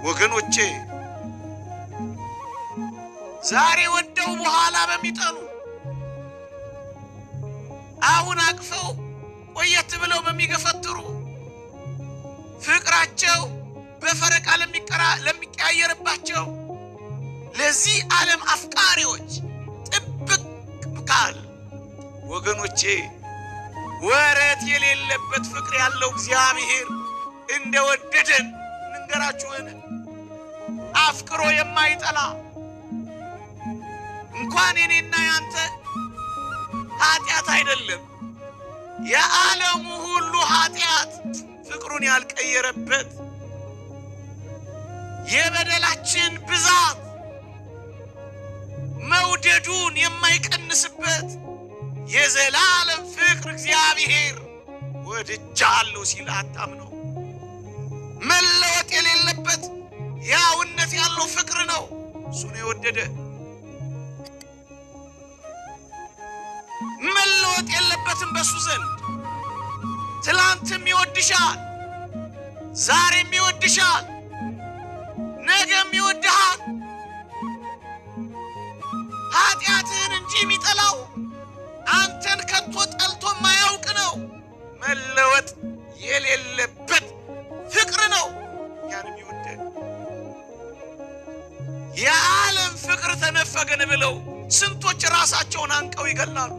ወገኖቼ ዛሬ ወደው በኋላ በሚጠሉ አሁን አቅፈው ቆየት ብለው በሚገፈትሩ ፍቅራቸው በፈረቃ ለሚቀያየርባቸው ለዚህ ዓለም አፍቃሪዎች ጥብቅ ቃል ወገኖቼ ወረት የሌለበት ፍቅር ያለው እግዚአብሔር እንደወደደን እንገራችሁን አፍቅሮ የማይጠላ እንኳን እኔና ያንተ ኃጢአት አይደለም የዓለሙ ሁሉ ኃጢአት ፍቅሩን ያልቀየረበት የበደላችን ብዛት መውደዱን የማይቀንስበት የዘላለም ፍቅር እግዚአብሔር ወድጃለሁ ሲል አታምነው መለወጥ የሌለበት ያውነት ያለው ፍቅር ነው እሱ ነው የወደደ መለወጥ የለበትም በሱ ዘንድ ትላንትም ይወድሻል ዛሬም ይወድሻል ነገም ይወድሃል ኃጢአትህን እንጂ የሚጠላው አንተን ከቶ ጠልቶ ማያውቅ ነው መለወጥ የሌለበት ፍቅር ነው ያንም ይወደድ የዓለም ፍቅር ተነፈገን ብለው ስንቶች ራሳቸውን አንቀው ይገላሉ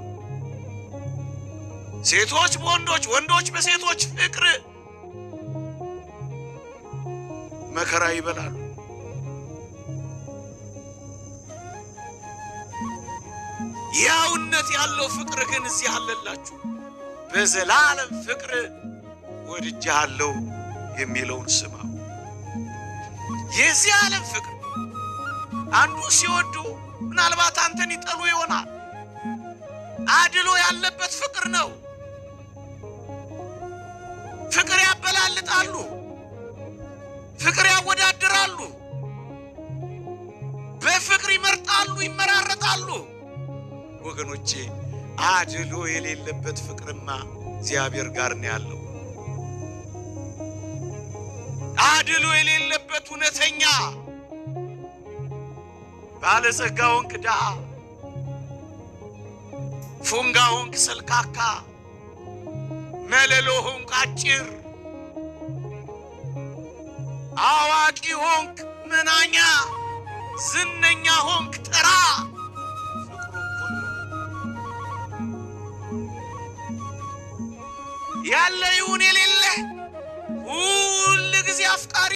ሴቶች በወንዶች ወንዶች በሴቶች ፍቅር መከራ ይበላሉ ያውነት ያለው ፍቅር ግን እዚህ አለላችሁ በዘላለም ፍቅር ወድጃለሁ የሚለውን ስማው የዚህ ዓለም ፍቅር አንዱ ሲወዱ ምናልባት አንተን ይጠሉ ይሆናል አድሎ ያለበት ፍቅር ነው ፍቅር ያበላልጣሉ ፍቅር ያወዳድራሉ በፍቅር ይመርጣሉ ይመራረጣሉ ወገኖቼ አድሎ የሌለበት ፍቅርማ እግዚአብሔር ጋር ነው ያለው አድሎ የሌለበት እውነተኛ ባለጸጋውን ክዳ ፉንጋውን ክሰልካካ መለሎውን ካጭር አዋቂ ሆንክ መናኛ ዝነኛ ሆንክ ጥራ ያለ ይሁን የሌለ ሁሉ ጊዜ አፍቃሪ